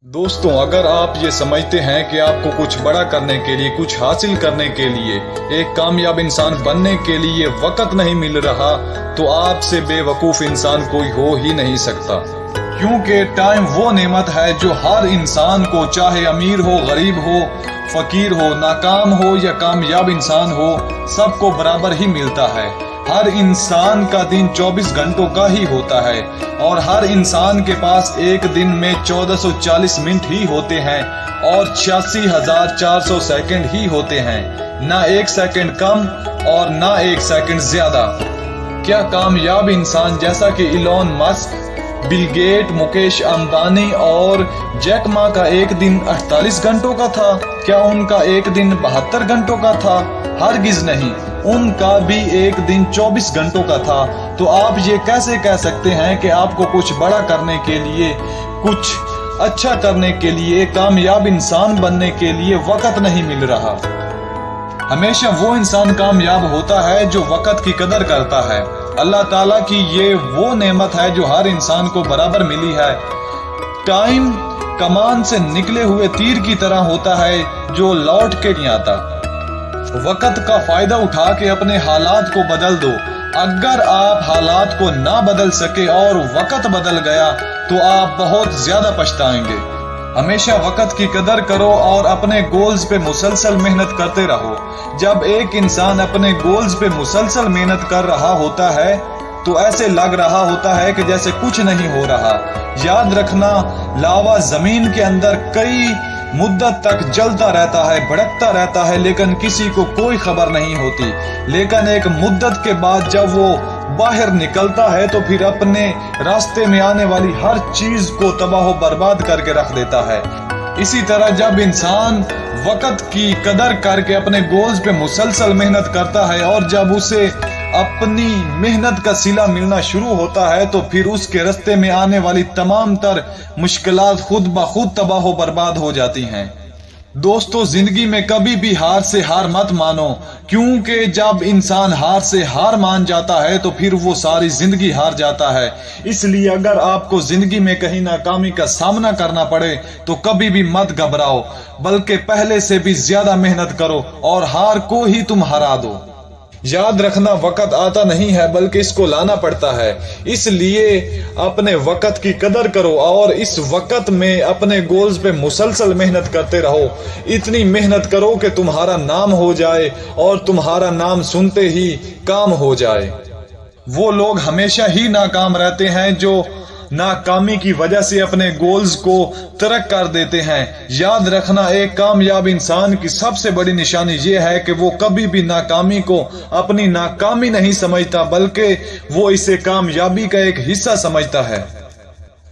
दोस्तों, अगर आप ये समझते हैं कि आपको कुछ बड़ा करने के लिए, कुछ हासिल करने के लिए, एक कामयाब इंसान बनने के लिए वक्त नहीं मिल रहा, तो आपसे बेवकूफ इंसान कोई हो ही नहीं सकता। क्योंकि टाइम वो नेमत है जो हर इंसान को, चाहे अमीर हो, गरीब हो, फकीर हो, नाकाम हो या कामयाब इंसान हो, सबको बराबर ही मिलता है। हर इंसान का दिन 24 घंटों का ही होता है और हर इंसान के पास एक दिन में 1440 मिनट ही होते हैं और 86,400 सेकंड ही होते हैं, ना एक सेकंड कम और ना एक सेकंड ज्यादा। क्या कामयाब इंसान जैसा कि Elon Musk, Bill Gate, Mukesh Ambani और जैक मा का एक दिन 48 घंटों का था? क्या उनका एक दिन 72 घंटों का था? हरगिज नहीं, उनका भी एक दिन 24 घंटों का था। तो आप ये कैसे कह सकते हैं कि आपको कुछ बड़ा करने के लिए, कुछ अच्छा करने के लिए, कामयाब इंसान बनने के लिए वक्त नहीं मिल रहा? हमेशा वो इंसान कामयाब होता है जो वक्त की कदर करता है। अल्लाह ताला की ये वो नेमत है जो हर इंसान को बराबर मिली है। टाइम कमान से निकले हुए तीर की तरह होता है जो लौट के नहीं आता। वक्त का फायदा उठा के अपने हालात को बदल दो। अगर आप हालात को ना बदल सके और वक्त बदल गया तो आप बहुत ज्यादा पछताएंगे। हमेशा वक्त की कदर करो और अपने गोल्स पे मुसलसल मेहनत करते रहो। जब एक इंसान अपने गोल्स पे मुसलसल मेहनत कर रहा होता है तो ऐसे लग रहा होता है कि जैसे कुछ नहीं हो रहा। याद रखना, लावा जमीन के अंदर कई मुद्दत तक जलता रहता है, भड़कता रहता है, लेकिन किसी को कोई खबर नहीं होती। लेकिन एक मुद्दत के बाद जब वो बाहर निकलता है तो फिर अपने रास्ते में आने वाली हर चीज को तबाह बर्बाद करके रख देता है। इसी तरह जब इंसान वक्त की कदर करके अपने गोल्स पे मुसलसल मेहनत करता है और जब उसे अपनी मेहनत का सिला मिलना शुरू होता है तो फिर उसके रास्ते में आने वाली तमाम तर मुश्किलात खुद ब खुद तबाह बर्बाद हो जाती हैं। दोस्तों, जिंदगी में कभी भी हार से हार मत मानो, क्योंकि जब इंसान हार से हार मान जाता है तो फिर वो सारी जिंदगी हार जाता है। इसलिए अगर आपको जिंदगी में कहीं नाकामी का सामना करना पड़े तो कभी भी मत घबराओ, बल्कि पहले से भी ज्यादा मेहनत करो और हार को ही तुम हरा दो। याद रखना, वक्त आता नहीं है बल्कि इसको लाना पड़ता है। इसलिए अपने वक्त की कदर करो और इस वक्त में अपने गोल्स पे मुसलसल मेहनत करते रहो। इतनी मेहनत करो कि तुम्हारा नाम हो जाए और तुम्हारा नाम सुनते ही काम हो जाए। वो लोग हमेशा ही नाकाम रहते हैं जो नाकामी की वजह से अपने गोल्स को तर्क कर देते हैं। याद रखना, एक कामयाब इंसान की सबसे बड़ी निशानी ये है कि वो कभी भी नाकामी को अपनी नाकामी नहीं समझता, बल्कि वो इसे कामयाबी का एक हिस्सा समझता है।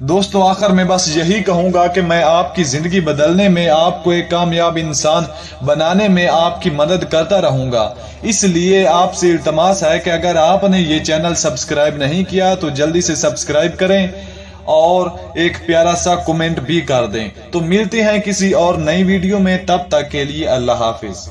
दोस्तों, आखिर में बस यही कहूंगा कि मैं आपकी जिंदगी बदलने में, आपको एक कामयाब इंसान बनाने में आपकी मदद करता रहूंगा। इसलिए आपसे इल्तमास है कि अगर आपने ये चैनल सब्सक्राइब नहीं किया तो जल्दी से सब्सक्राइब करें और एक प्यारा सा कमेंट भी कर दें। तो मिलते हैं किसी और नई वीडियो में, तब तक के लिए अल्लाह हाफिज।